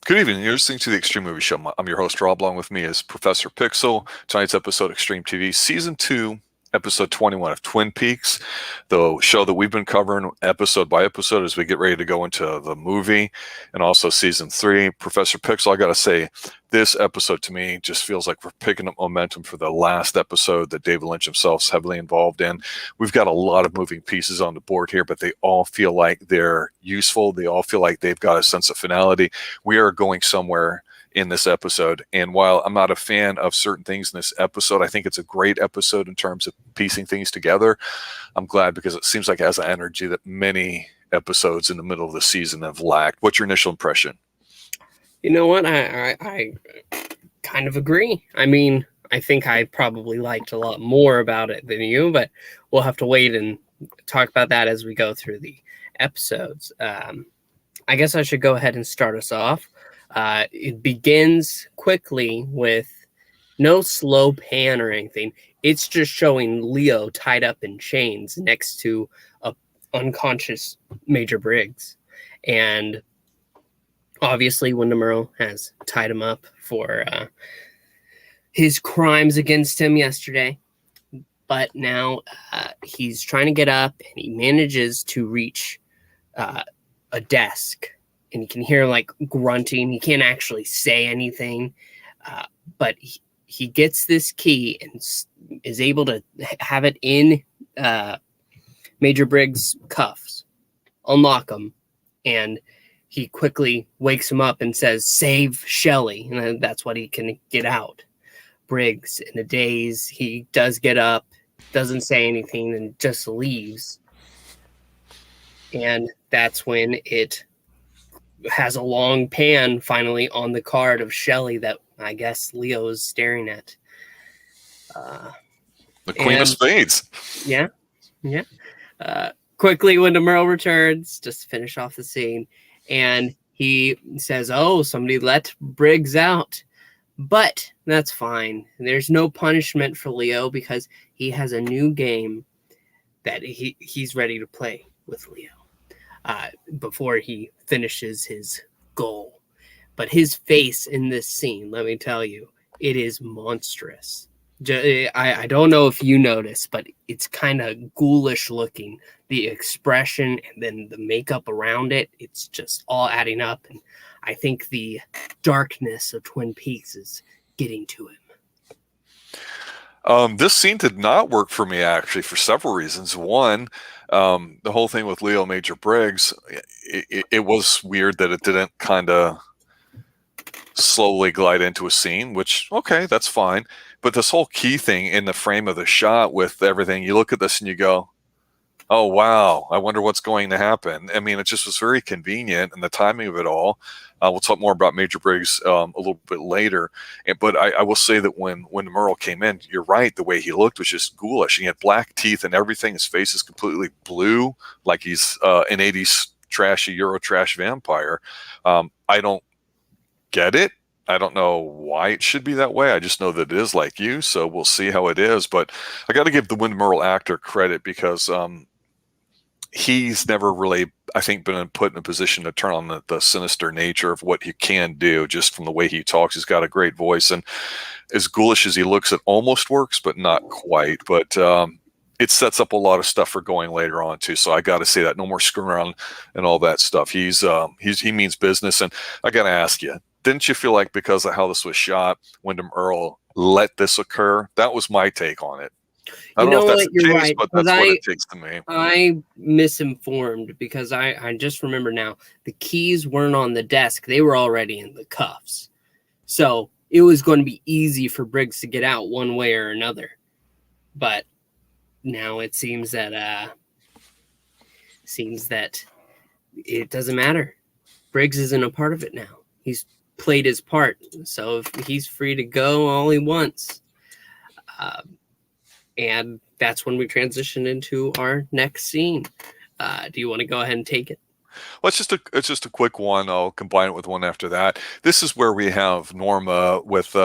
Good evening. You're listening to the Extreme Movie Show. I'm your host, Rob. Along with me is Professor Pixel. Tonight's episode, Extreme TV, Season 2, Episode 21 of Twin Peaks, the show that we've been covering episode by episode as we get ready to go into the movie, and also Season 3. Professor Pixel, I got to say, this episode to me just feels like we're picking up momentum for the last episode that David Lynch himself is heavily involved in. We've got a lot of moving pieces on the board here, but they all feel like they're useful. They all feel like they've got a sense of finality. We are going somewhere in this episode. And while I'm not a fan of certain things in this episode, I think it's a great episode in terms of piecing things together. I'm glad because it seems like it has an energy that many episodes in the middle of the season have lacked. What's your initial impression? You know what? I kind of agree. I mean, I think I probably liked a lot more about it than you, but we'll have to wait and talk about that as we go through the episodes. I guess I should go ahead and start us off. It begins quickly with no slow pan or anything. It's just showing Leo tied up in chains next to a unconscious Major Briggs. And obviously Wyndham Earl has tied him up for his crimes against him yesterday. But now he's trying to get up and he manages to reach a desk. And you can hear him like grunting. He can't actually say anything, but he gets this key and is able to have it in Major Briggs' cuffs, unlock them, and he quickly wakes him up and says, "Save Shelley," and that's what he can get out. Briggs, in a daze, he does get up, doesn't say anything, and just leaves. And that's when it has a long pan finally on the card of Shelley that I guess Leo is staring at. The Queen of Spades. Yeah. Quickly, Wyndham Earl returns just to finish off the scene. And he says, "Oh, somebody let Briggs out." But that's fine. There's no punishment for Leo because he has a new game that he's ready to play with Leo. Before he finishes his goal. But his face in this scene, let me tell you, it is monstrous. I don't know if you notice, but it's kind of ghoulish looking. The expression and then the makeup around it, it's just all adding up. And I think the darkness of Twin Peaks is getting to him. This scene did not work for me, actually, for several reasons. One, the whole thing with Leo Major Briggs, it was weird that it didn't kind of slowly glide into a scene, which, okay, that's fine. But this whole key thing in the frame of the shot with everything, you look at this and you go, oh, wow, I wonder what's going to happen. I mean, it just was very convenient, and the timing of it all. We'll talk more about Major Briggs a little bit later. But I will say that when Earl came in, you're right, the way he looked was just ghoulish. He had black teeth and everything. His face is completely blue, like he's an 80s trashy Euro trash vampire. I don't get it. I don't know why it should be that way. I just know that it is like you, so we'll see how it is. But I got to give the Wyndham Earl actor credit because he's never really, I think, been put in a position to turn on the sinister nature of what he can do just from the way he talks. He's got a great voice, and as ghoulish as he looks, it almost works, but not quite. But it sets up a lot of stuff for going later on too. So I got to say that no more screwing around and all that stuff. He means business. And I got to ask you, didn't you feel like because of how this was shot, Wyndham Earl let this occur? That was my take on it. I don't know if that's the case, right, but that's what it takes to me. I misinformed because I just remember now the keys weren't on the desk. They were already in the cuffs. So it was going to be easy for Briggs to get out one way or another. But now it seems that it doesn't matter. Briggs isn't a part of it now. He's played his part. So he's free to go all he wants. And that's when we transition into our next scene. Do you want to go ahead and take it? Well, it's just a quick one. I'll combine it with one after that. This is where we have Norma with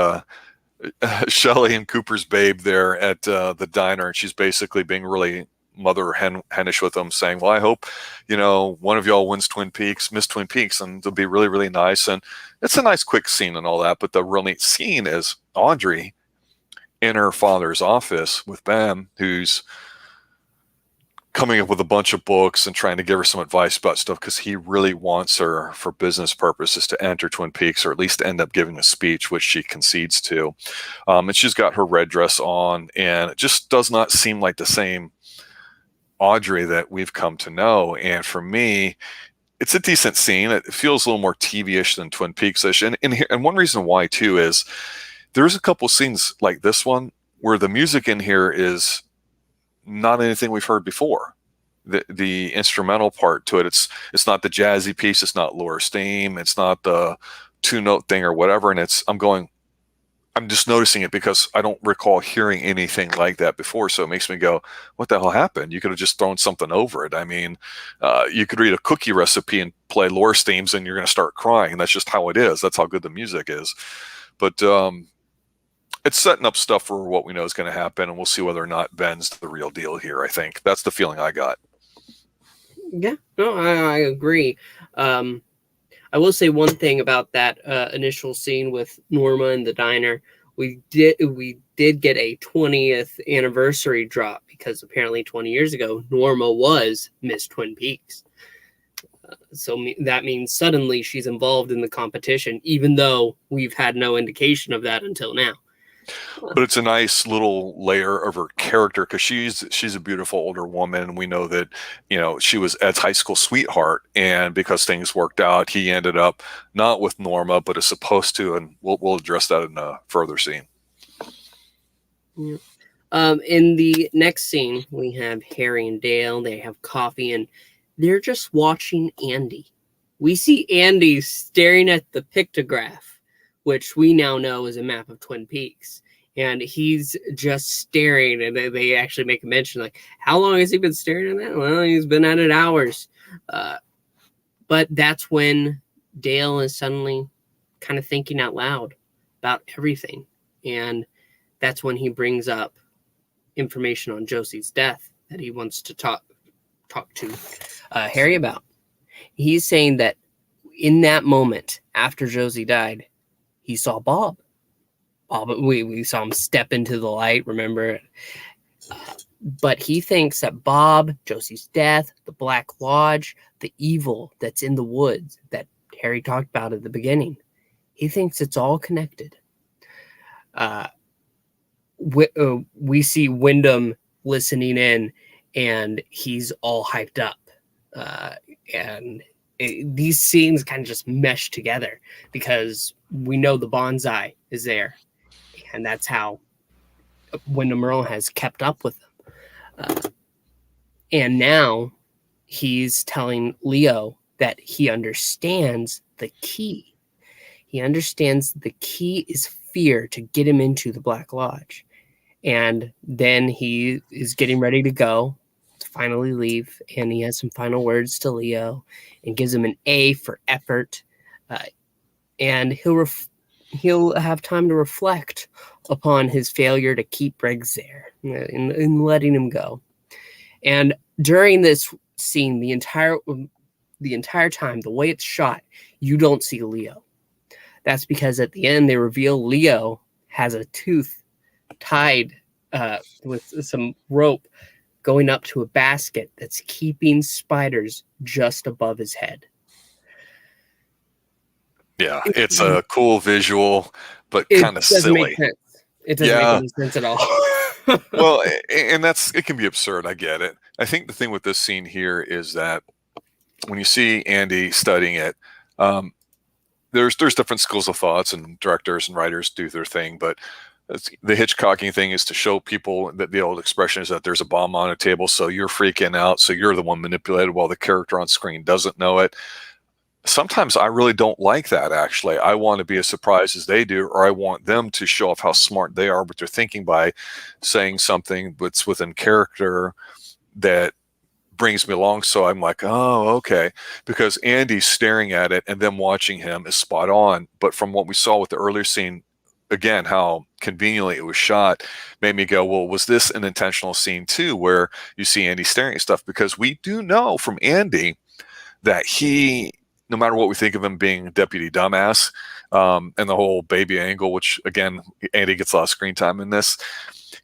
Shelley and Cooper's babe there at the diner, and she's basically being really mother hennish with them, saying, well, I hope, one of y'all wins Miss Twin Peaks, and it'll be really, really nice. And it's a nice quick scene and all that. But the real neat scene is Audrey in her father's office with Ben, who's coming up with a bunch of books and trying to give her some advice about stuff, because he really wants her, for business purposes, to enter Twin Peaks, or at least end up giving a speech, which she concedes to. And she's got her red dress on, and it just does not seem like the same Audrey that we've come to know. And for me, it's a decent scene. It feels a little more TV-ish than Twin Peaks-ish. And one reason why, too, is there's a couple scenes like this one where the music in here is not anything we've heard before. The instrumental part to it, it's not the jazzy piece, it's not Laura Steam, it's not the 2-note thing or whatever. And I'm just noticing it because I don't recall hearing anything like that before. So it makes me go, what the hell happened? You could have just thrown something over it. I mean, you could read a cookie recipe and play Laura Steams and you're going to start crying. And that's just how it is. That's how good the music is. But it's setting up stuff for what we know is going to happen, and we'll see whether or not Ben's the real deal here. I think that's the feeling I got. Yeah, no, I agree. I will say one thing about that initial scene with Norma in the diner. We did get a 20th anniversary drop, because apparently 20 years ago Norma was Miss Twin Peaks. So that means suddenly she's involved in the competition, even though we've had no indication of that until now. But it's a nice little layer of her character, because she's a beautiful older woman, and we know that she was Ed's high school sweetheart, and because things worked out, he ended up not with Norma but is supposed to, and we'll address that in a further scene. Yeah. In the next scene, we have Harry and Dale. They have coffee, and they're just watching Andy. We see Andy staring at the pictograph, which we now know is a map of Twin Peaks. And he's just staring, and they actually make a mention, like, how long has he been staring at that? Well, he's been at it hours. But that's when Dale is suddenly kind of thinking out loud about everything. And that's when he brings up information on Josie's death that he wants to talk to Harry about. He's saying that in that moment, after Josie died, he saw Bob. We saw him step into the light, remember? But he thinks that Bob, Josie's death, the Black Lodge, the evil that's in the woods that Harry talked about at the beginning, he thinks it's all connected. We see Wyndham listening in, and he's all hyped up. These scenes kind of just mesh together, because we know the bonsai is there. And that's how Wyndham Earl has kept up with them. And now he's telling Leo that he understands the key. He understands the key is fear to get him into the Black Lodge. And then he is getting ready to go to finally leave. And he has some final words to Leo and gives him an A for effort. And he'll have time to reflect upon his failure to keep Briggs there in letting him go. And during this scene, the entire time, the way it's shot, you don't see Leo. That's because at the end they reveal Leo has a tooth tied with some rope going up to a basket that's keeping spiders just above his head. Yeah, it's a cool visual, but kind of silly. It doesn't make any sense at all. Well, and it can be absurd. I get it. I think the thing with this scene here is that when you see Andy studying it, there's different schools of thoughts, and directors and writers do their thing, but the Hitchcocking thing is to show people that the old expression is that there's a bomb on a table, so you're freaking out, so you're the one manipulated while the character on screen doesn't know it. Sometimes I really don't like that, actually. I want to be as surprised as they do, or I want them to show off how smart they are, but they're thinking by saying something that's within character that brings me along. So I'm like, oh, okay. Because Andy's staring at it and them watching him is spot on. But from what we saw with the earlier scene, again, how conveniently it was shot made me go, well, was this an intentional scene too, where you see Andy staring at stuff? Because we do know from Andy that he, no matter what we think of him being deputy dumbass, and the whole baby angle, which again, Andy gets a lot of screen time in this,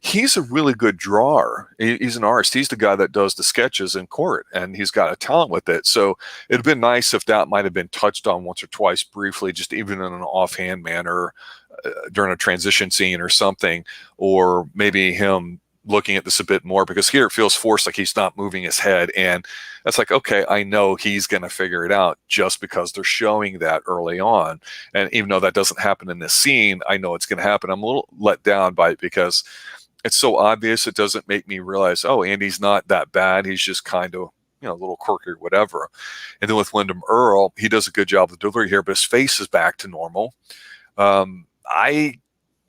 he's a really good drawer. He's an artist. He's the guy that does the sketches in court, and he's got a talent with it. So it'd been nice if that might have been touched on once or twice briefly, just even in an offhand manner during a transition scene or something, or maybe him looking at this a bit more, because here it feels forced, like he's not moving his head. And that's like, okay, I know he's going to figure it out just because they're showing that early on. And even though that doesn't happen in this scene, I know it's going to happen. I'm a little let down by it because it's so obvious. It doesn't make me realize, oh, Andy's not that bad. He's just kind of, a little quirky or whatever. And then with Wyndham Earl, he does a good job of delivery here, but his face is back to normal. I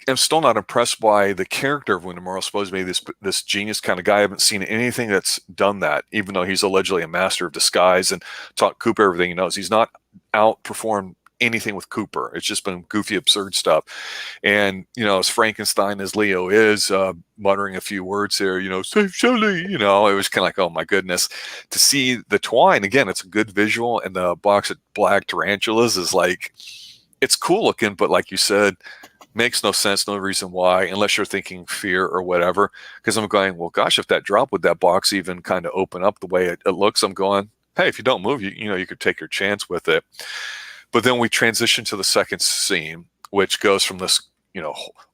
am still not impressed by the character of Wyndham Earl, supposed to be this genius kind of guy. I haven't seen anything that's done that, even though he's allegedly a master of disguise and taught Cooper everything he knows. He's not outperformed anything with Cooper. It's just been goofy, absurd stuff. And, as Frankenstein as Leo is, muttering a few words here, save Shelley, it was kind of like, oh my goodness. To see the twine, again, it's a good visual, and the box of black tarantulas is like, it's cool looking, but like you said, makes no sense, no reason why, unless you're thinking fear or whatever. Because I'm going, well, gosh, if that dropped, would that box even kind of open up the way it looks? I'm going, hey, if you don't move, you could take your chance with it. But then we transition to the second scene, which goes from this,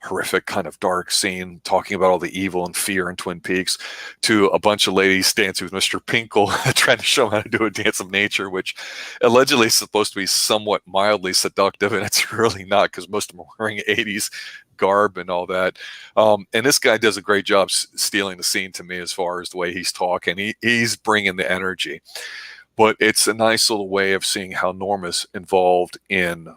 horrific kind of dark scene talking about all the evil and fear in Twin Peaks to a bunch of ladies dancing with Mr. Pinkle trying to show how to do a dance of nature, which allegedly is supposed to be somewhat mildly seductive, and it's really not, because most of them are wearing 80s garb and all that. And this guy does a great job stealing the scene to me as far as the way he's talking. He's bringing the energy. But it's a nice little way of seeing how Norma's involved in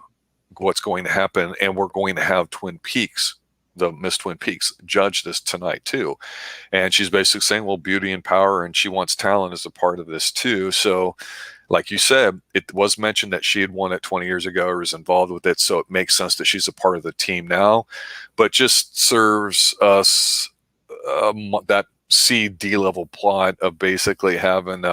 what's going to happen. And we're going to have Twin Peaks, the Miss Twin Peaks, judge this tonight too. And she's basically saying, well, beauty and power, and she wants talent as a part of this too. So like you said, it was mentioned that she had won it 20 years ago or was involved with it. So it makes sense that she's a part of the team now, but just serves us that C-D level plot of basically having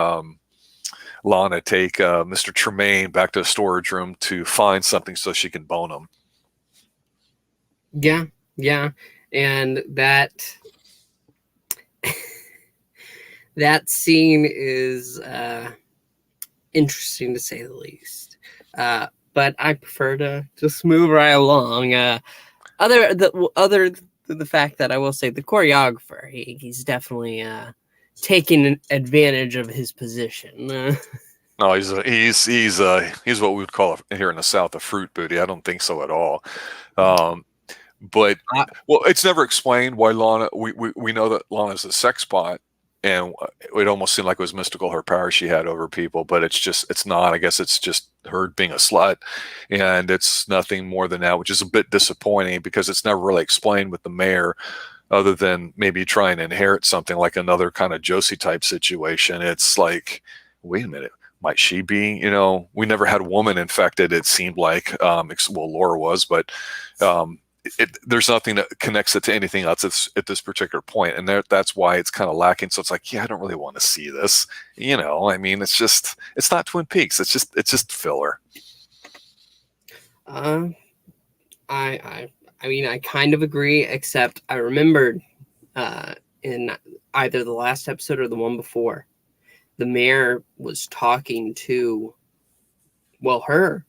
Lana take Mr. Tremaine back to the storage room to find something so she can bone him. Yeah. And that scene is interesting to say the least. But I prefer to just move right along. Other than the fact that I will say the choreographer, he's definitely taking advantage of his position. No, he's what we would call here in the South a fruit booty. I don't think so at all. But it's never explained why Lana. We know that Lana's a sex bot, and it almost seemed like it was mystical, her power she had over people. But it's not. I guess it's just her being a slut, and it's nothing more than that, which is a bit disappointing because it's never really explained with the mayor, other than maybe trying to inherit something like another kind of Josie type situation. It's like, wait a minute, might she be? We never had a woman infected. It seemed like, well, Laura was, but there's nothing that connects it to anything else at this particular point, and that's why it's kind of lacking. So it's like, yeah, I don't really want to see this. I mean, it's not Twin Peaks. It's just filler. I mean, I kind of agree, except I remembered in either the last episode or the one before, the mayor was talking to, her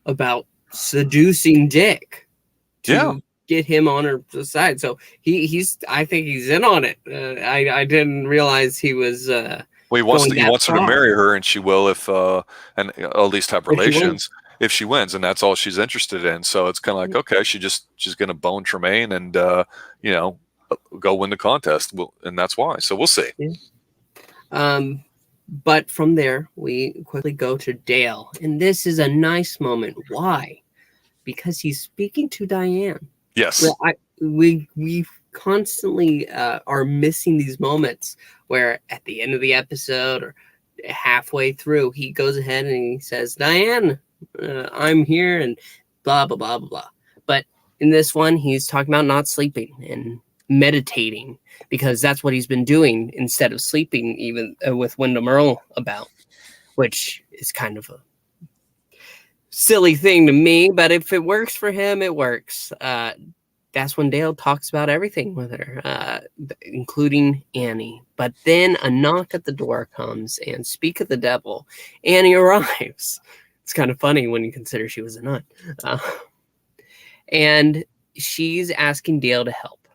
about seducing Dick to get him on her side. So I think he's in on it. I didn't realize he was. He wants her to marry her, and she will and at least have relations. If she wins, and that's all she's interested in. So it's kind of like, okay, she's going to bone Tremaine and, go win the contest. And that's why. So we'll see. Yeah. But from there, we quickly go to Dale. And this is a nice moment. Why? Because he's speaking to Diane. Yes. Well, we constantly are missing these moments where at the end of the episode or halfway through, he goes ahead and he says, Diane, I'm here, and blah, blah, blah, blah, blah. But in this one, he's talking about not sleeping and meditating, because that's what he's been doing instead of sleeping, even with Wyndham Earl about, which is kind of a silly thing to me, but if it works for him, it works. That's when Dale talks about everything with her, including Annie. But then a knock at the door comes, and speak of the devil, Annie arrives. It's kind of funny when you consider she was a nun. And she's asking Dale to help.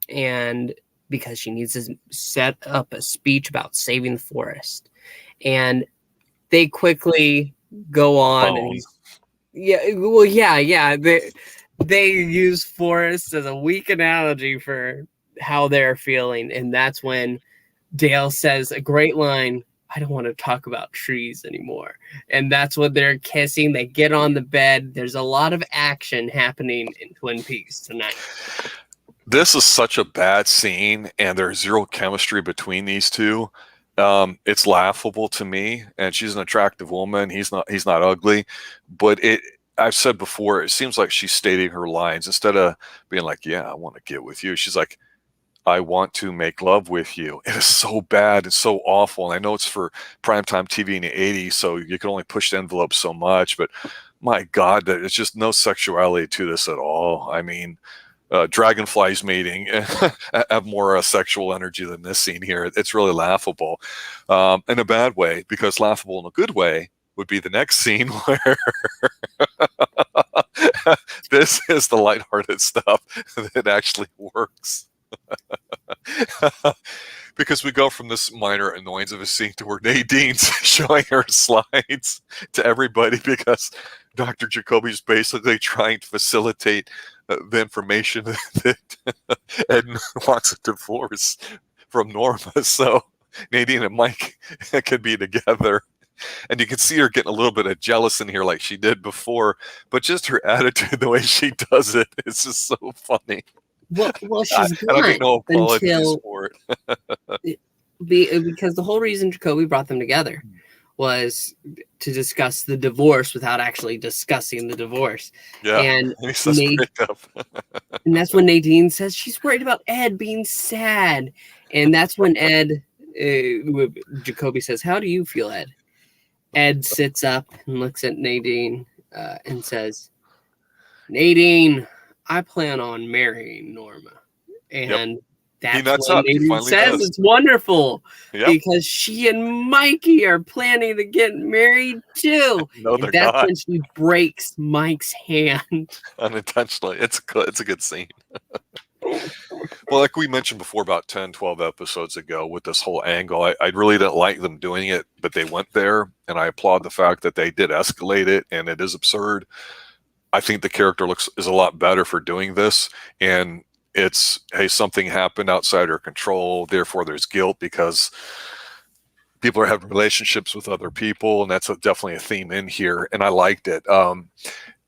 And because she needs to set up a speech about saving the forest. And they quickly go on. And they use forest as a weak analogy for how they're feeling. And that's when Dale says a great line, I don't want to talk about trees anymore. And that's when they're kissing. They get on the bed. There's a lot of action happening in Twin Peaks tonight. This is such a bad scene, and there's zero chemistry between these two. It's laughable to me, and she's an attractive woman. He's not ugly, but I've said before, it seems like she's stating her lines instead of being like, yeah, I want to get with you. She's like, I want to make love with you. It is so bad. It's so awful. And I know it's for primetime TV in the 80s, so you can only push the envelope so much, but my God, there's just no sexuality to this at all. I mean, dragonflies mating have more sexual energy than this scene here. It's really laughable in a bad way, because laughable in a good way would be the next scene where this is the lighthearted stuff that actually works. Because we go from this minor annoyance of a scene to where Nadine's showing her slides to everybody because Dr. Jacoby's basically trying to facilitate the information that Ed wants a divorce from Norma. So Nadine and Mike can be together. And you can see her getting a little bit of jealous in here like she did before. But just her attitude, the way she does it, is just so funny. Well, she's I don't get no apologies until for it. Because the whole reason Jacoby brought them together was to discuss the divorce without actually discussing the divorce. Yeah, and he says break up. And that's when Nadine says she's worried about Ed being sad. And that's when Jacoby says, how do you feel, Ed? Ed sits up and looks at Nadine and says, Nadine, I plan on marrying Norma. And that's when Nadine says it's wonderful because she and Mikey are planning to get married too. No, and that's when she breaks Mike's hand. Unintentionally. It's a good scene. Well, like we mentioned before about 10, 12 episodes ago with this whole angle, I really didn't like them doing it, but they went there, and I applaud the fact that they did escalate it, and it is absurd. I think the character is a lot better for doing this, and it's, hey, something happened outside her control, therefore there's guilt because people are having relationships with other people, and that's definitely a theme in here, and I liked it.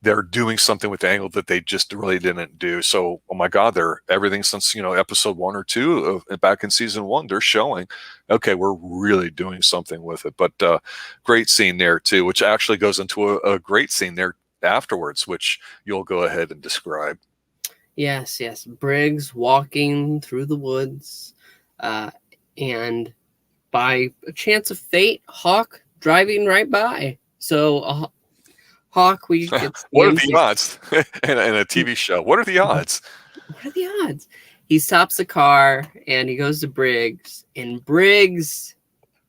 They're doing something with the angle that they just really didn't do. So, oh my God, they're everything since, episode 1 or 2 back in season 1, they're showing, okay, we're really doing something with it. But great scene there too, which actually goes into a great scene there afterwards, which you'll go ahead and describe. Yes. Briggs walking through the woods, and by a chance of fate, Hawk driving right by. So Hawk, what are the odds in a TV show? What are the odds? What are the odds? He stops the car and he goes to Briggs, and Briggs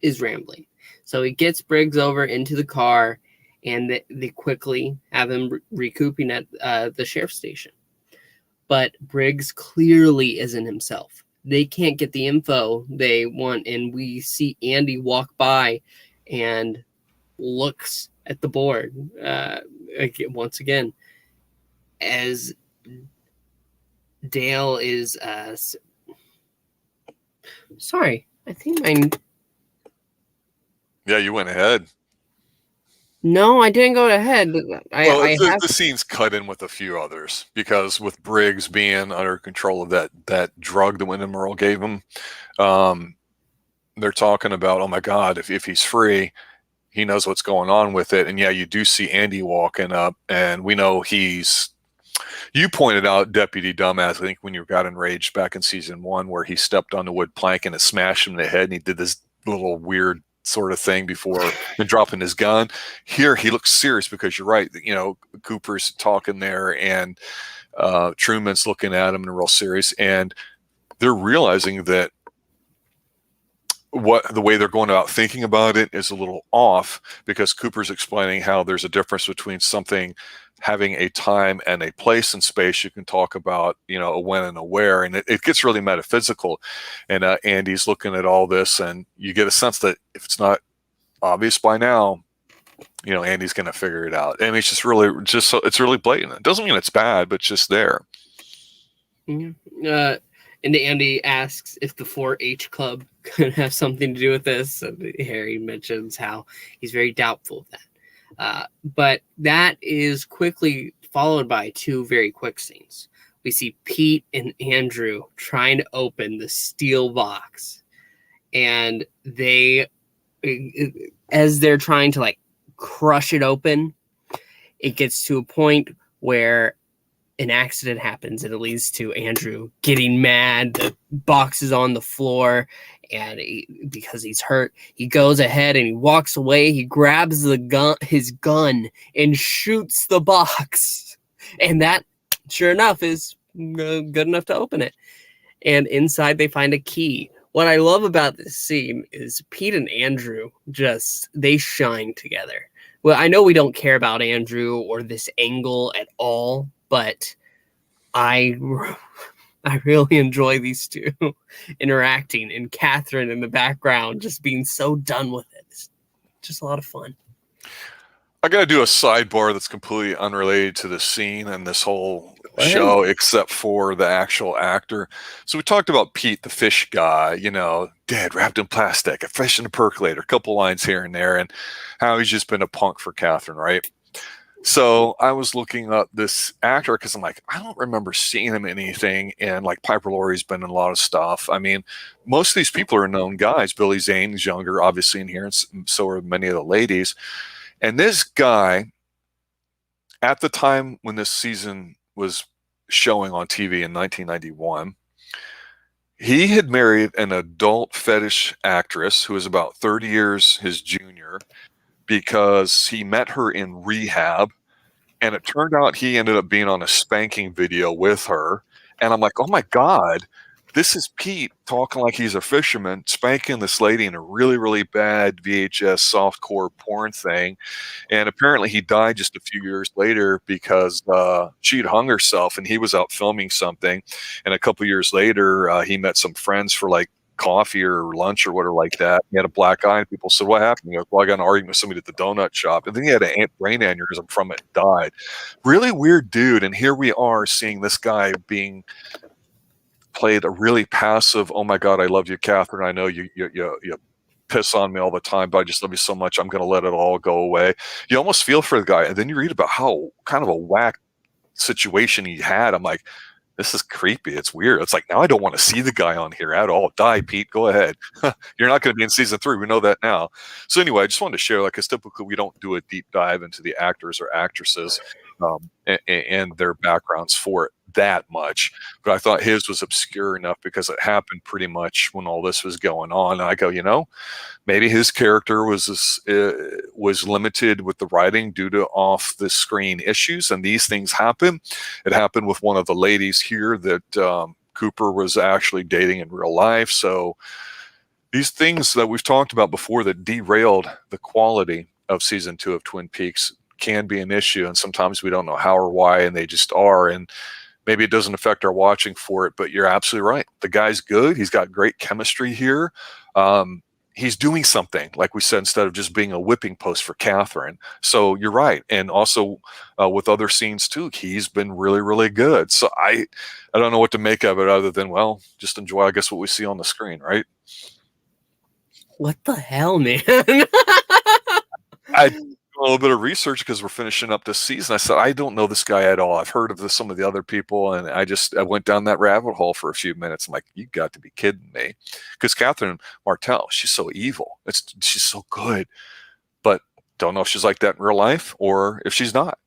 is rambling. So he gets Briggs over into the car, and they quickly have him recouping at the sheriff's station. But Briggs clearly isn't himself. They can't get the info they want, and we see Andy walk by and looks at the board once again as Dale is sorry, I think you went ahead. No, I didn't go ahead. The scene's cut in with a few others, because with Briggs being under control of that drug that Wyndham Earl gave him, they're talking about, oh my God, if he's free, he knows what's going on with it. And yeah, you do see Andy walking up, and we know he's You pointed out Deputy Dumbass, I think, when you got enraged back in season 1, where he stepped on the wood plank and it smashed him in the head, and he did this little weird sort of thing before and dropping his gun. Here, he looks serious because you're right. You know, Cooper's talking there, and Truman's looking at him and real serious, and they're realizing that the way they're going about thinking about it is a little off, because Cooper's explaining how there's a difference between something having a time and a place and space. You can talk about, you know, a when and a where, and it gets really metaphysical. And Andy's looking at all this, and you get a sense that if it's not obvious by now, you know, Andy's going to figure it out. I mean, it's just really, it's really blatant. It doesn't mean it's bad, but it's just there. And Andy asks if the 4-H club could have something to do with this. And Harry mentions how he's very doubtful of that. But that is quickly followed by 2 very quick scenes. We see Pete and Andrew trying to open the steel box. And they, as they're trying to like crush it open, it gets to a point where an accident happens, and it leads to Andrew getting mad. The box is on the floor, and because he's hurt, he goes ahead and he walks away. He grabs his gun, and shoots the box. And that, sure enough, is good enough to open it. And inside, they find a key. What I love about this scene is Pete and Andrew they shine together. Well, I know we don't care about Andrew or this angle at all, but I really enjoy these 2 interacting, and Catherine in the background just being so done with it. It's just a lot of fun. I got to do a sidebar that's completely unrelated to the scene and this whole show, except for the actual actor. So we talked about Pete, the fish guy, you know, dead, wrapped in plastic, a fish in a percolator, a couple lines here and there, and how he's just been a punk for Catherine, right? So I was looking up this actor because I'm like, I don't remember seeing him in anything. And like Piper Laurie's been in a lot of stuff. I mean, most of these people are known guys. Billy Zane's younger, obviously, in here, and so are many of the ladies. And this guy, at the time when this season was showing on TV in 1991, he had married an adult fetish actress who was about 30 years his junior, because he met her in rehab, and it turned out he ended up being on a spanking video with her. And I'm like, oh my God, this is Pete talking like he's a fisherman, spanking this lady in a really, really bad VHS softcore porn thing. And apparently he died just a few years later because she'd hung herself, and he was out filming something. And a couple years later, he met some friends for like coffee or lunch or whatever like that. He had a black eye, and people said, what happened? He goes, well, I got an argument with somebody at the donut shop. And then he had a brain aneurysm from it and died. Really weird dude. And here we are seeing this guy being played a really passive, oh my God, I love you, Catherine. I know you piss on me all the time, but I just love you so much, I'm going to let it all go away. You almost feel for the guy. And then you read about how kind of a whack situation he had. I'm like, this is creepy. It's weird. It's like, now I don't want to see the guy on here at all. Die, Pete. Go ahead. You're not going to be in season 3. We know that now. So anyway, I just wanted to share, like, because typically we don't do a deep dive into the actors or actresses and their backgrounds for it that much. But I thought his was obscure enough because it happened pretty much when all this was going on. And I go, you know, maybe his character was limited with the writing due to off the screen issues, and these things happen. It happened with one of the ladies here that Cooper was actually dating in real life. So these things that we've talked about before that derailed the quality of season 2 of Twin Peaks can be an issue, and sometimes we don't know how or why, and they just are. And maybe it doesn't affect our watching for it, but you're absolutely right. The guy's good. He's got great chemistry here. He's doing something, like we said, instead of just being a whipping post for Catherine. So you're right. And also with other scenes too, he's been really, really good. So I don't know what to make of it other than, well, just enjoy, I guess, what we see on the screen, right? What the hell, man? I did a little bit of research because we're finishing up this season. I said, I don't know this guy at all. I've heard of some of the other people, and I went down that rabbit hole for a few minutes. I'm like, you got to be kidding me. Because Catherine Martell, she's so evil. She's so good. But don't know if she's like that in real life or if she's not.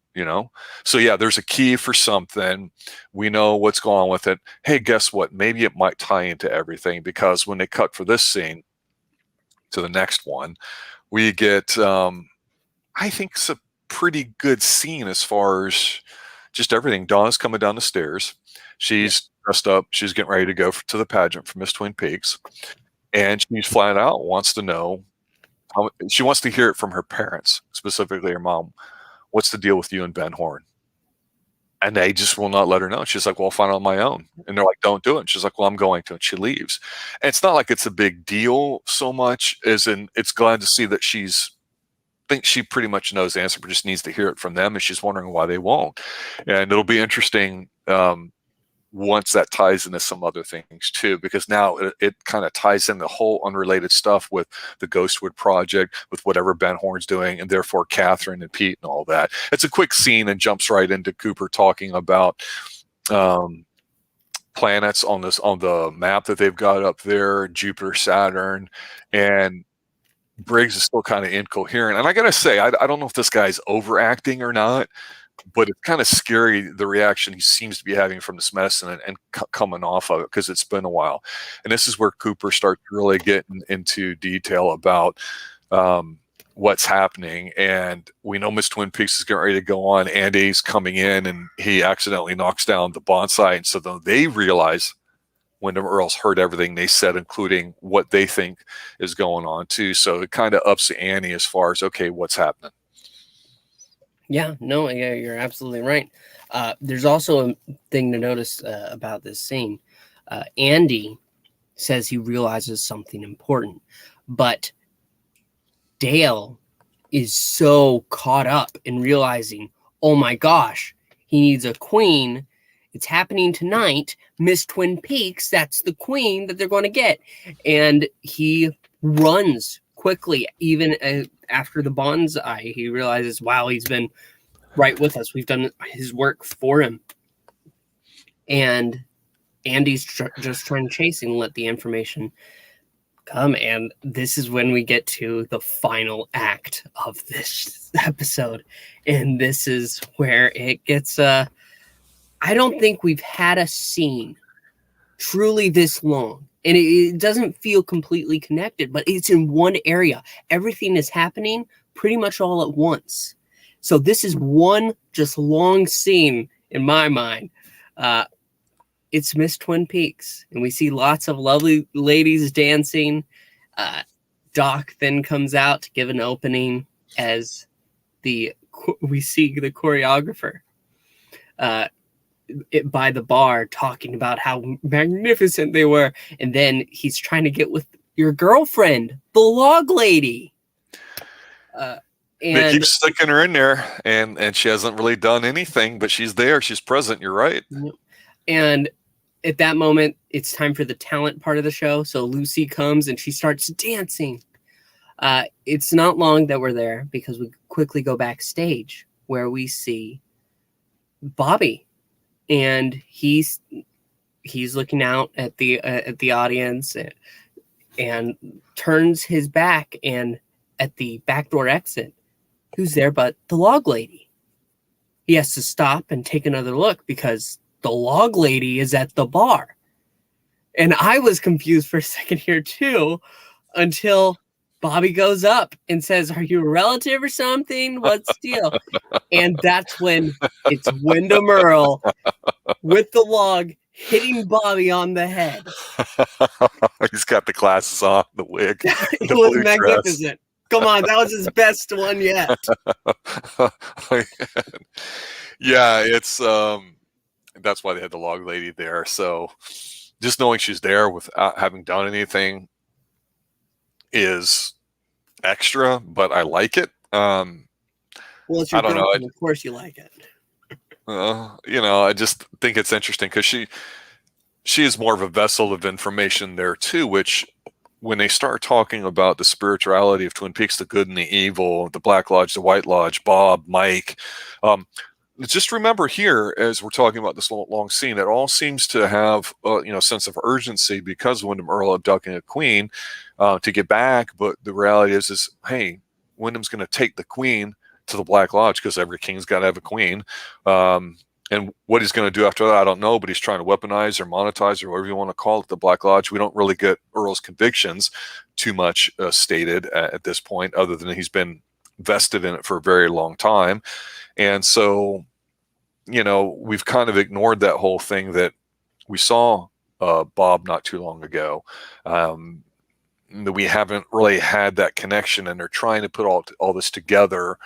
So yeah, there's a key for something. We know what's going on with it. Hey, guess what? Maybe it might tie into everything, because when they cut for this scene to the next one, we get, I think it's a pretty good scene as far as just everything. Donna's coming down the stairs. She's dressed up. She's getting ready to go to the pageant for Miss Twin Peaks. And she's flat out wants to know, she wants to hear it from her parents, specifically her mom. What's the deal with you and Ben Horn? And they just will not let her know. She's like, well, I'll find out on my own. And they're like, don't do it. And she's like, well, I'm going to. And she leaves. And it's not like it's a big deal so much as in it's glad to see that thinks she pretty much knows the answer, but just needs to hear it from them. And she's wondering why they won't. And it'll be interesting once that ties into some other things too, because now it kind of ties in the whole unrelated stuff with the Ghostwood project, with whatever Ben Horn's doing, and therefore Catherine and Pete and all that. It's a quick scene and jumps right into Cooper talking about planets on the map that they've got up there, Jupiter, Saturn, and Briggs is still kind of incoherent. And I gotta say, I don't know if this guy's overacting or not, but it's kind of scary, the reaction he seems to be having from this medicine and coming off of it, because it's been a while. And this is where Cooper starts really getting into detail about what's happening. And we know Miss Twin Peaks is getting ready to go on. Andy's coming in and he accidentally knocks down the bonsai. And so then they realize Wyndham Earle's heard everything they said, including what they think is going on too. So it kind of ups the ante as far as, okay, what's happening? Yeah, no, yeah, you're absolutely right. There's also a thing to notice about this scene. Andy says he realizes something important, but Dale is so caught up in realizing, oh my gosh, he needs a queen. It's happening tonight. Miss Twin Peaks, that's the queen that they're going to get. And he runs quickly, even after the bonsai. He realizes, wow, he's been right with us. We've done his work for him. And Andy's just trying to chase and let the information come. And this is when we get to the final act of this episode. And this is where it gets... I don't think we've had a scene truly this long. And it doesn't feel completely connected, but it's in one area. Everything is happening pretty much all at once. So this is one just long scene in my mind. It's Miss Twin Peaks, and we see lots of lovely ladies dancing. Doc then comes out to give an opening as we see the choreographer by the bar talking about how magnificent they were. And then he's trying to get with your girlfriend, the log lady. They keep sticking her in there, and she hasn't really done anything, but she's there. She's present. You're right. And at that moment, it's time for the talent part of the show. So Lucy comes and she starts dancing. It's not long that we're there, because we quickly go backstage where we see Bobby. And he's looking out at the audience and turns his back, and at the backdoor exit, who's there but the log lady? He has to stop and take another look because the log lady is at the bar. And I was confused for a second here too, until Bobby goes up and says, "Are you a relative or something? What's the deal?" And that's when it's Wyndham Earle with the log hitting Bobby on the head. He's got the glasses on, the wig. It was magnificent. Come on, that was his best one yet. Yeah, it's that's why they had the log lady there. So just knowing she's there without having done anything is extra, but I like it. Well, it's your I don't know. Of course you like it. I just think it's interesting because she is more of a vessel of information there too, which when they start talking about the spirituality of Twin Peaks, the good and the evil, the Black Lodge, the White Lodge, Bob, Mike, just remember here, as we're talking about this long scene, it all seems to have a sense of urgency because Wyndham Earle abducting a queen to get back. But the reality is hey, Wyndham's going to take the queen to the Black Lodge because every king's got to have a queen. And what he's going to do after that, I don't know, but he's trying to weaponize or monetize or whatever you want to call it, the Black Lodge. We don't really get Earl's convictions too much stated at this point, other than he's been vested in it for a very long time. And so, we've kind of ignored that whole thing that we saw Bob not too long ago. That we haven't really had that connection, and they're trying to put all this together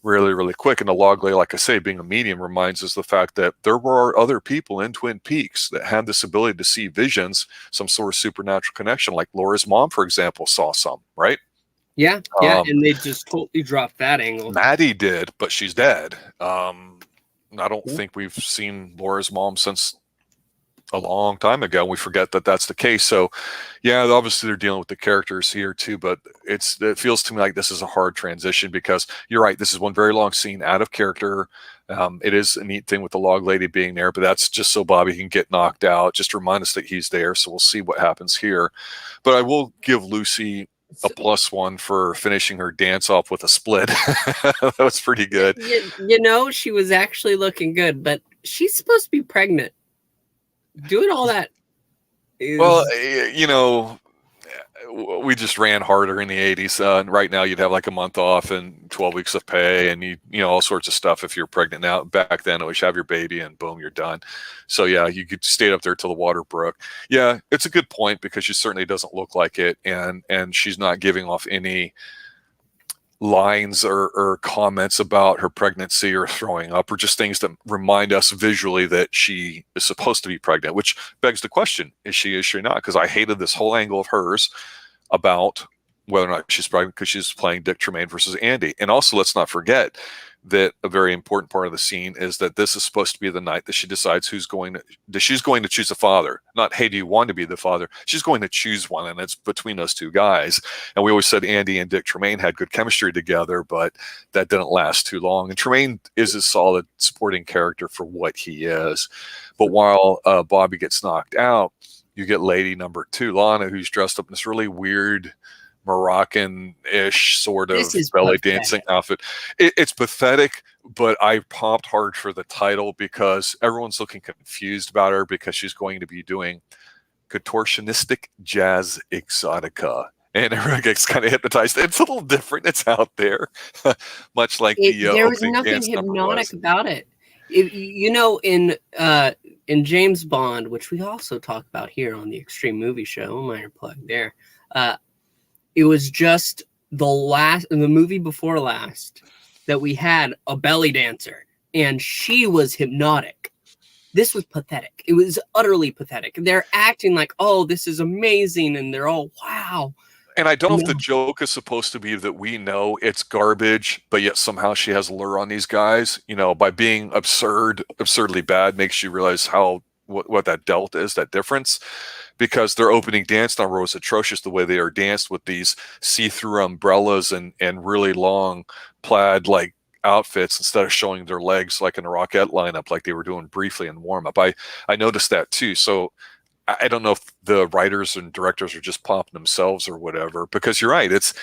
really, really quick. And the log lady, like I say, being a medium, reminds us the fact that there were other people in Twin Peaks that had this ability to see visions, some sort of supernatural connection. Like Laura's mom, for example, saw some, right? Yeah, and they just totally dropped that angle. Maddie did, but she's dead. I don't think we've seen Laura's mom since a long time ago. We forget that that's the case. So yeah, obviously they're dealing with the characters here too, but it feels to me like this is a hard transition, because you're right, this is one very long scene out of character. It is a neat thing with the log lady being there, but that's just so Bobby can get knocked out, just to remind us that he's there. So we'll see what happens here. But I will give Lucy a +1 for finishing her dance off with a split. That was pretty good. She was actually looking good, but she's supposed to be pregnant. Doing all that is... Well, we just ran harder in the 80s. And right now you'd have like a month off and 12 weeks of pay and all sorts of stuff if you're pregnant. Now, back then, it was have your baby and boom, you're done. So yeah, you could stay up there till the water broke. Yeah, it's a good point, because she certainly doesn't look like it, and she's not giving off any lines or comments about her pregnancy or throwing up, or just things that remind us visually that she is supposed to be pregnant, which begs the question, is she not? Because I hated this whole angle of hers about whether or not she's pregnant, because she's playing Dick Tremaine versus Andy. And also, let's not forget that a very important part of the scene is that this is supposed to be the night that she decides she's going to choose a father. Not, hey, do you want to be the father? She's going to choose one, and it's between those two guys. And we always said Andy and Dick Tremaine had good chemistry together, but that didn't last too long. And Tremaine is a solid supporting character for what he is. But while Bobby gets knocked out, you get lady number 2, Lana, who's dressed up in this really weird Moroccan-ish sort of belly dancing outfit. It's pathetic, but I popped hard for the title because everyone's looking confused about her, because she's going to be doing contortionistic jazz exotica. And everyone gets kind of hypnotized. It's a little different. It's out there, much like there was nothing hypnotic about it. In James Bond, which we also talk about here on the Xtreme Movie Show, minor plug there. It was just the movie before last that we had a belly dancer, and she was hypnotic. This was pathetic. It was utterly pathetic. They're acting like, oh, this is amazing, and they're all, wow. And I don't know if the joke is supposed to be that we know it's garbage, but yet somehow she has a lure on these guys. By being absurdly bad, makes you realize what that delta is, that difference. Because their opening dance number was atrocious, the way they are danced with these see-through umbrellas and really long plaid like outfits, instead of showing their legs like in a Rockette lineup like they were doing briefly in warm-up. I noticed that too. So I don't know if the writers and directors are just popping themselves or whatever, because you're right, it's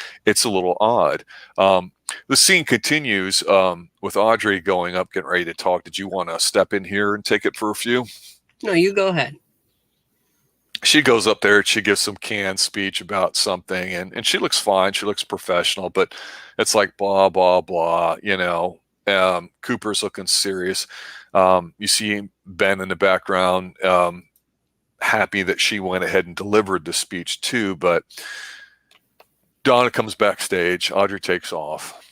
a little odd. The scene continues with Audrey going up, getting ready to talk. Did you want to step in here and take it for a few? No, you go ahead. She goes up there and she gives some canned speech about something, and she looks fine. She looks professional, but it's like blah, blah, blah, Cooper's looking serious. You see Ben in the background, happy that she went ahead and delivered the speech too, but Donna comes backstage, Audrey takes off,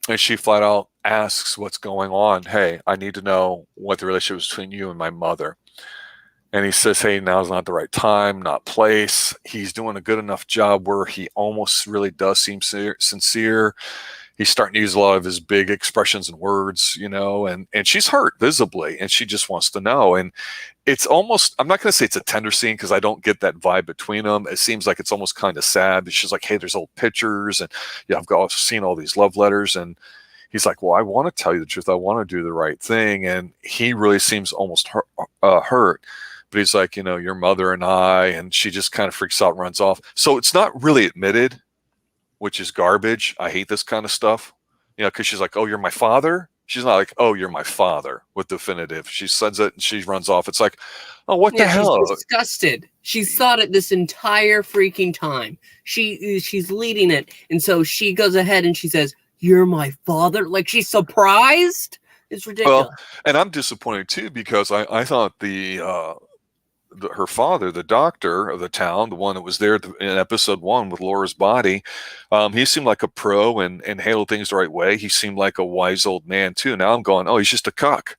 and she flat out asks what's going on. Hey, I need to know what the relationship is between you and my mother. And he says, hey, now's not the right time, not place. He's doing a good enough job where he almost really does seem sincere. He's starting to use a lot of his big expressions and words, and she's hurt visibly, and she just wants to know. And it's almost, I'm not going to say it's a tender scene, because I don't get that vibe between them. It seems like it's almost kind of sad. She's like, hey, there's old pictures, and I've seen all these love letters. And he's like, well, I want to tell you the truth. I want to do the right thing. And he really seems almost hurt. But he's like, your mother and I, and she just kind of freaks out and runs off. So it's not really admitted, which is garbage. I hate this kind of stuff. because she's like, "Oh, you're my father." She's not like, "Oh, you're my father" with definitive. She says it and she runs off. It's like, "Oh, what the She's hell?" disgusted. She's thought it this entire freaking time. She's leading it, and so she goes ahead and she says, "You're my father." Like she's surprised. It's ridiculous. Well, and I'm disappointed too because I thought her father, the doctor of the town, the one that was there in episode 1 with Laura's body, he seemed like a pro and handled things the right way. He seemed like a wise old man too. Now I'm going, oh, he's just a cuck.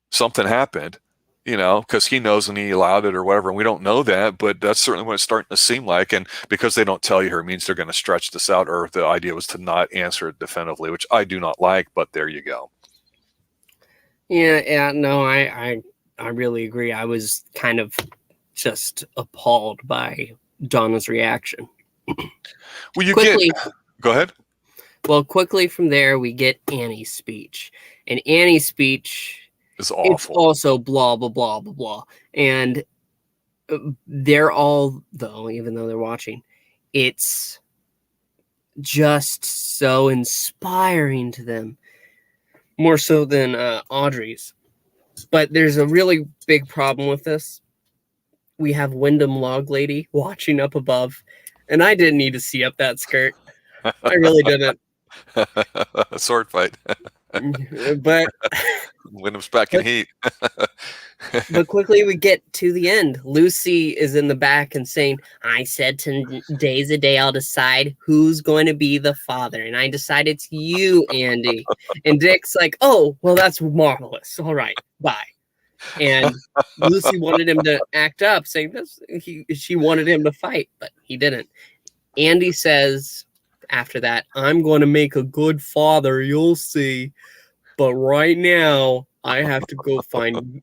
Something happened, because he knows and he allowed it or whatever. And we don't know that, but that's certainly what it's starting to seem like. And because they don't tell you her, it means they're going to stretch this out, or the idea was to not answer it definitively, which I do not like, but there you go. Yeah, no, I really agree. I was kind of just appalled by Donna's reaction. Well, go ahead. Well, quickly from there, we get Annie's speech. And Annie's speech is awful. It's also blah, blah, blah, blah, blah. And they're all, though, even though they're watching, it's just so inspiring to them. More so than Audrey's. But there's a really big problem with this. We have Wyndham Log Lady watching up above, and I didn't need to see up that skirt. I really didn't. Sword fight. But Wyndham's back in heat. But quickly we get to the end. Lucy is in the back and saying, I said 10 days a day I'll decide who's going to be the father. And I decide it's you, Andy. And Dick's like, oh, well, that's marvelous. All right, bye. And Lucy wanted him to act up, saying she wanted him to fight, but he didn't. Andy says after that, I'm going to make a good father, you'll see. But right now, I have to go find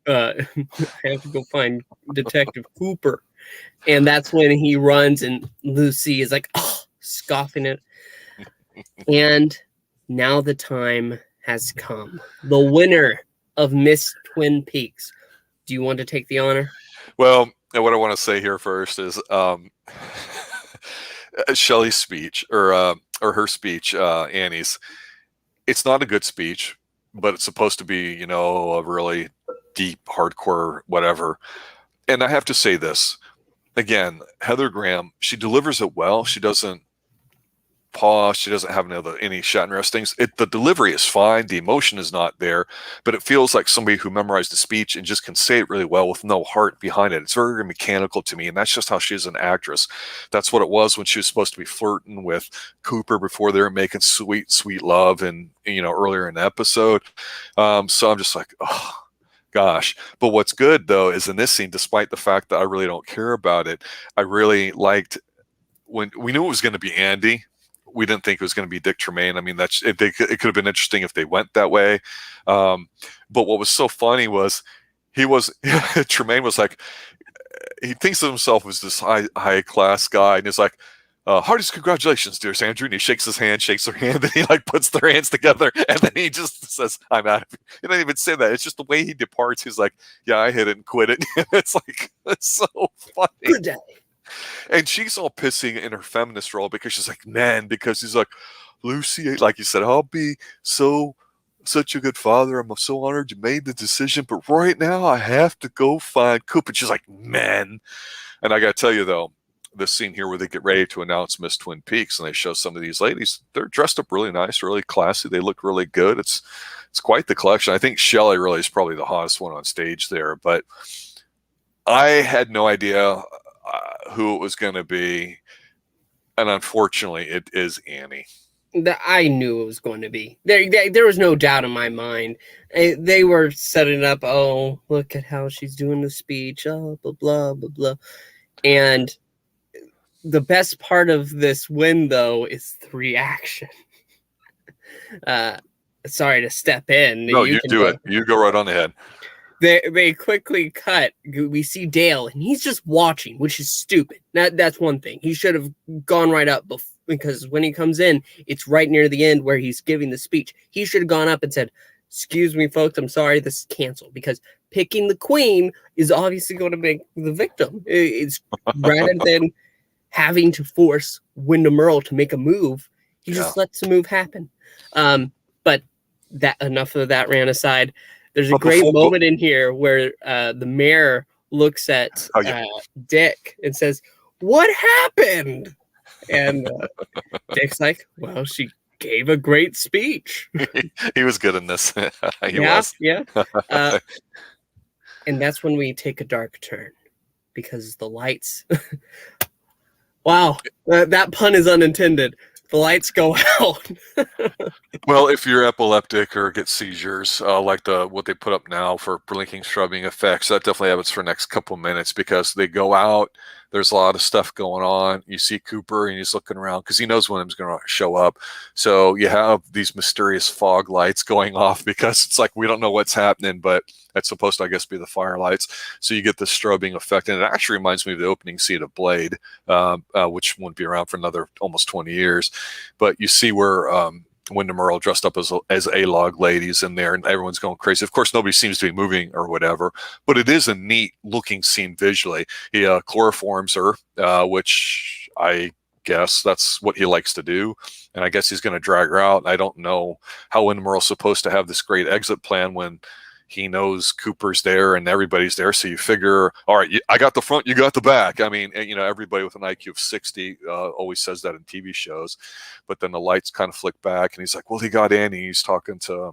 Detective Cooper. And that's when he runs and Lucy is like, oh, scoffing it. And now the time has come. The winner of Miss Twin Peaks. Do you want to take the honor? Well, what I want to say here first is Shelley's speech or her speech, Annie's. It's not a good speech, but it's supposed to be, a really deep, hardcore, whatever. And I have to say this again, Heather Graham, she delivers it well. She doesn't pause. She doesn't have any Shatner things. The delivery is fine. The emotion is not there, but it feels like somebody who memorized the speech and just can say it really well with no heart behind it. It's very mechanical to me, and that's just how she is an actress. That's what it was when she was supposed to be flirting with Cooper before they were making sweet, sweet love, and earlier in the episode. So I'm just like, oh gosh. But what's good though is in this scene, despite the fact that I really don't care about it, I really liked when we knew it was going to be Andy. We didn't think it was going to be Dick Tremaine. I mean, it could have been interesting if they went that way. But what was so funny was Tremaine was like, he thinks of himself as this high class guy, and he's like, heartiest congratulations, dear Andrew. And he shakes his hand, shakes her hand, and he puts their hands together, and then he just says, I'm out of it. He didn't even say that. It's just the way he departs. He's like, yeah, I hit it and quit it. It's so funny. Good day. And she's all pissing in her feminist role because she's like, man, because he's like, Lucy, like you said, I'll be such a good father. I'm so honored you made the decision. But right now I have to go find Coop. And she's like, man. And I got to tell you, though, this scene here where they get ready to announce Miss Twin Peaks and they show some of these ladies, they're dressed up really nice, really classy. They look really good. It's quite the collection. I think Shelley really is probably the hottest one on stage there. But I had no idea who it was going to be, and unfortunately it is Annie. I knew it was going to be. There was no doubt in my mind. They were setting up, oh, look at how she's doing the speech, oh, blah, blah, blah, blah. And the best part of this win, though, is the reaction. Sorry to step in. No, you do it. You go right on ahead. They quickly cut. We see Dale, and he's just watching, which is stupid. That's one thing. He should have gone right up because when he comes in, it's right near the end where he's giving the speech. He should have gone up and said, excuse me, folks, I'm sorry, this is canceled. Because picking the queen is obviously going to make the victim. It's rather than having to force Wyndham Earl to make a move, He just lets the move happen. But that enough of that ran aside. There's a great moment in here where the mayor looks at Dick and says, "What happened?" And Dick's like, "Well, she gave a great speech." He was good in this. He yeah, was. Yeah. And that's when we take a dark turn because the lights. Wow, that pun is unintended. The lights go out. Well, if you're epileptic or get seizures, like what they put up now for blinking, strobing effects, that definitely happens for the next couple minutes because they go out. There's a lot of stuff going on. You see Cooper and he's looking around because he knows when he's going to show up. So you have these mysterious fog lights going off because it's like we don't know what's happening, but that's supposed to, I guess, be the firelights. So you get the strobing effect. And it actually reminds me of the opening scene of Blade, which won't be around for another almost 20 years. But you see where Wyndham Earl dressed up as A-log ladies in there, and everyone's going crazy. Of course, nobody seems to be moving or whatever, but it is a neat looking scene visually. He chloroforms her, which I guess that's what he likes to do, and I guess he's going to drag her out. I don't know how Wyndham Earl's supposed to have this great exit plan when he knows Cooper's there and everybody's there. So you figure, all right, I got the front, you got the back. I mean, everybody with an IQ of 60 always says that in TV shows. But then the lights kind of flick back, and he's like, well, he got Annie. He's talking to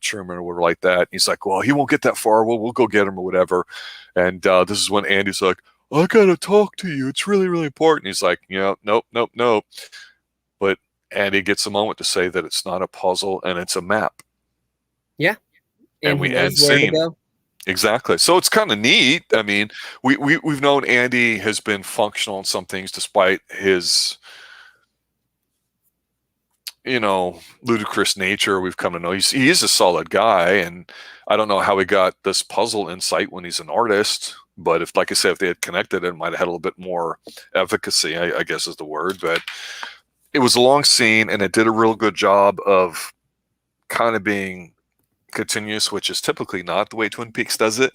Truman or whatever like that. And he's like, well, he won't get that far. We'll go get him or whatever. And this is when Andy's like, I got to talk to you. It's really, really important. He's like, nope. But Andy gets a moment to say that it's not a puzzle and it's a map. Yeah. And we end scene. Exactly. So it's kind of neat. I mean, we've known Andy has been functional in some things despite his, ludicrous nature. We've come to know he is a solid guy, and I don't know how he got this puzzle insight when he's an artist. But if, like I said, if they had connected, it might have had a little bit more efficacy, I guess is the word. But it was a long scene, and it did a real good job of kind of being continuous, which is typically not the way Twin Peaks does it,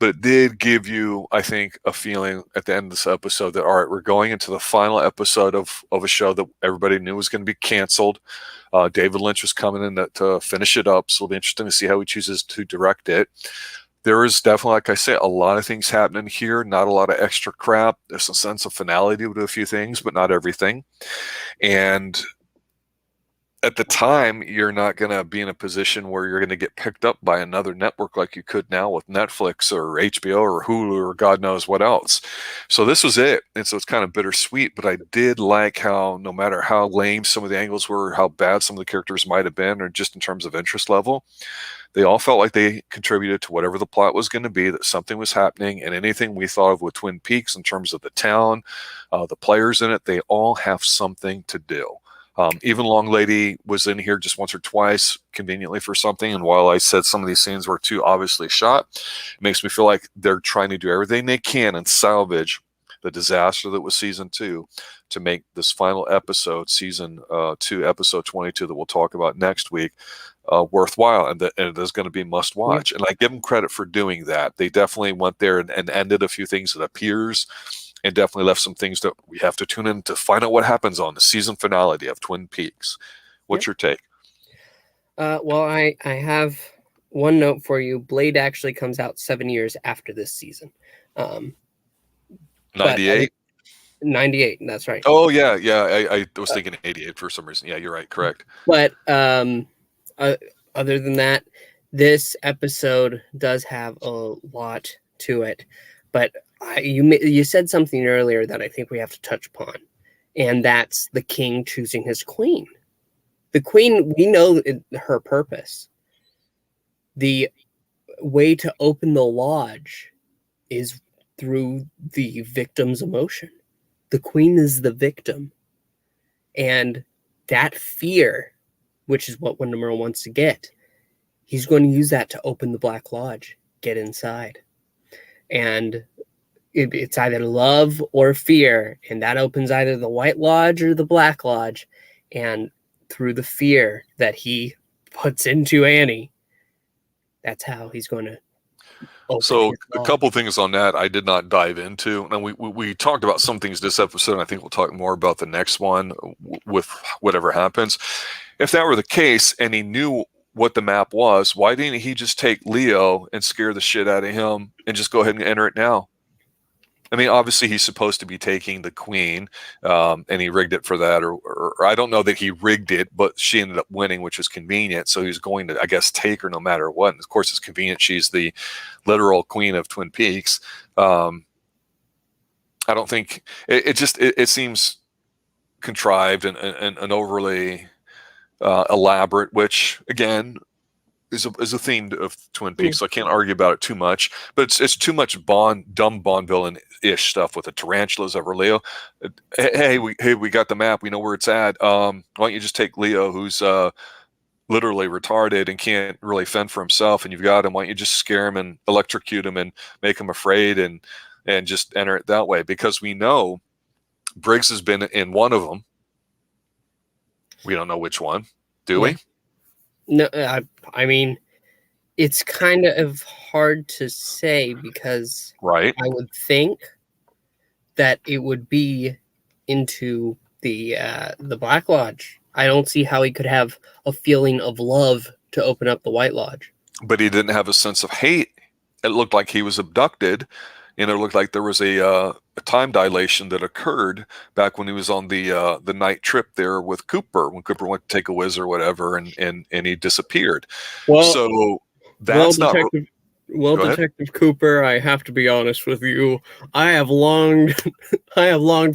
but it did give you, I think, a feeling at the end of this episode that, all right, we're going into the final episode of a show that everybody knew was going to be canceled. David Lynch was coming in to finish it up, so it'll be interesting to see how he chooses to direct it. There is definitely, like I say, a lot of things happening here, not a lot of extra crap. There's a sense of finality to a few things, but not everything. And at the time, you're not going to be in a position where you're going to get picked up by another network like you could now with Netflix or HBO or Hulu or God knows what else. So this was it. And so it's kind of bittersweet, but I did like how no matter how lame some of the angles were, how bad some of the characters might have been, or just in terms of interest level, they all felt like they contributed to whatever the plot was going to be, that something was happening, and anything we thought of with Twin Peaks in terms of the town, the players in it, they all have something to do. Even Long Lady was in here just once or twice conveniently for something. And while I said some of these scenes were too obviously shot, it makes me feel like they're trying to do everything they can and salvage the disaster that was season 2 to make this final episode, season 2, episode 22 that we'll talk about next week, worthwhile. And it is going to be must watch. Yeah. And I give them credit for doing that. They definitely went there and ended a few things, it appears, and definitely left some things that we have to tune in to find out what happens on the season finale of Twin Peaks. What's your take? Well, I have one note for you. Blade actually comes out 7 years after this season. 98? 98, that's right. Oh, yeah. I was thinking 88 for some reason. Yeah, you're right. Correct. But other than that, this episode does have a lot to it. But you said something earlier that I think we have to touch upon, and that's the king choosing his queen. The queen, we know her purpose. The way to open the lodge is through the victim's emotion. The queen is the victim. And that fear, which is what Wyndham Earl wants to get, he's going to use that to open the Black Lodge, get inside. And it's either love or fear, and that opens either the White Lodge or the Black Lodge. And through the fear that he puts into Annie, that's how he's going to open So his a lodge. couple things on that I did not dive into, and we talked about some things this episode, and I think we'll talk more about the next one with whatever happens. If that were the case, and he knew what the map was, why didn't he just take Leo and scare the shit out of him and just go ahead and enter it now? I mean, obviously he's supposed to be taking the queen, and he rigged it for that, or I don't know that he rigged it, but she ended up winning, which is convenient. So he's going to, I guess, take her no matter what. And of course, it's convenient. She's the literal queen of Twin Peaks. I don't think it seems contrived and overly elaborate, which again is a theme of Twin Peaks, so I can't argue about it too much. But it's too much dumb Bond villain-ish stuff with the tarantulas over Leo. Hey, we got the map. We know where it's at. Why don't you just take Leo, who's literally retarded and can't really fend for himself, and you've got him. Why don't you just scare him and electrocute him and make him afraid and just enter it that way? Because we know Briggs has been in one of them. We don't know which one, do we? No, I mean, it's kind of hard to say because Right. I would think that it would be into the Black Lodge. I don't see how he could have a feeling of love to open up the White Lodge. But he didn't have a sense of hate. It looked like he was abducted, and it looked like there was a time dilation that occurred back when he was on the night trip there with Cooper, when Cooper went to take a whiz or whatever, and he disappeared. Well, so that's not. Detective Cooper, I have to be honest with you. I have longed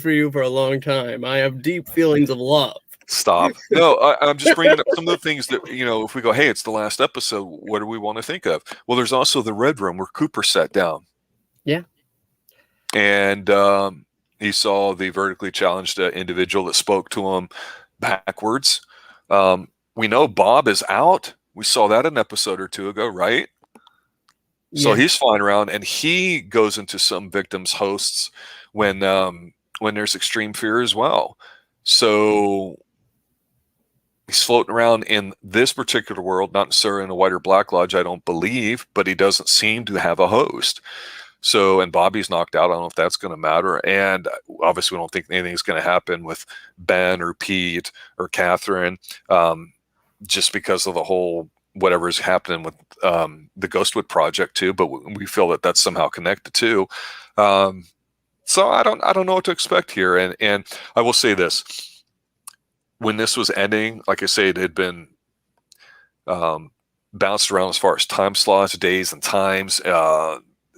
for you for a long time. I have deep feelings of love. Stop. No, I'm just bringing up some of the things that, if we go, hey, it's the last episode, what do we want to think of? Well, there's also the Red Room where Cooper sat down. Yeah. And he saw the vertically challenged individual that spoke to him backwards. We know Bob is out. We saw that an episode or two ago, right? Yeah. So he's flying around, and he goes into some victims' hosts when there's extreme fear as well. So he's floating around in this particular world, not necessarily in a White or Black Lodge, I don't believe, but he doesn't seem to have a host. So, and Bobby's knocked out. I don't know if that's going to matter. And obviously, we don't think anything's going to happen with Ben or Pete or Catherine, just because of the whole whatever is happening with the Ghostwood project too. But we feel that that's somehow connected too. So I don't know what to expect here. And I will say this: when this was ending, like I say, it had been bounced around as far as time slots, days, and times.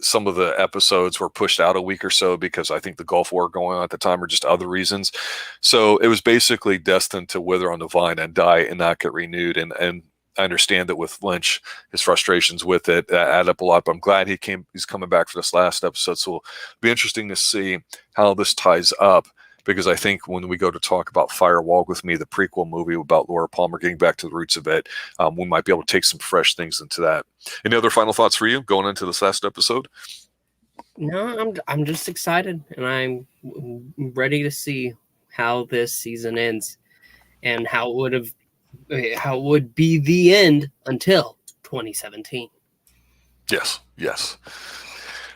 Some of the episodes were pushed out a week or so because I think the Gulf War going on at the time or just other reasons. So it was basically destined to wither on the vine and die and not get renewed. And I understand that with Lynch, his frustrations with it add up a lot, but I'm glad he's coming back for this last episode. So it'll be interesting to see how this ties up, because I think when we go to talk about Fire Walk With Me, the prequel movie about Laura Palmer, getting back to the roots of it, we might be able to take some fresh things into that. Any other final thoughts for you going into this last episode? No, I'm just excited, and I'm ready to see how this season ends and how it would be the end until 2017. Yes.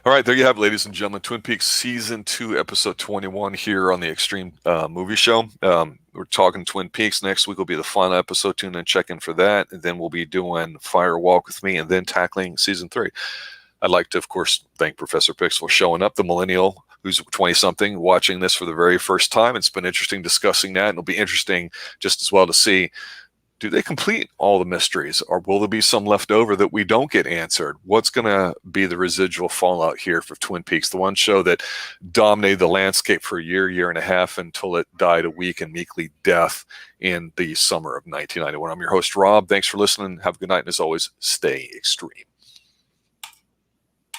All right, there you have it, ladies and gentlemen. Twin Peaks Season 2, Episode 21 here on the Xtreme Movie Show. We're talking Twin Peaks. Next week will be the final episode. Tune in and check in for that. And then we'll be doing Fire Walk With Me and then tackling Season 3. I'd like to, of course, thank Professor Pix for showing up, the millennial who's 20-something, watching this for the very first time. It's been interesting discussing that. And it'll be interesting just as well to see, do they complete all the mysteries, or will there be some left over that we don't get answered? What's going to be the residual fallout here for Twin Peaks, the one show that dominated the landscape for a year and a half until it died a weak and meekly death in the summer of 1991. I'm your host, Rob. Thanks for listening. Have a good night. And as always, stay extreme.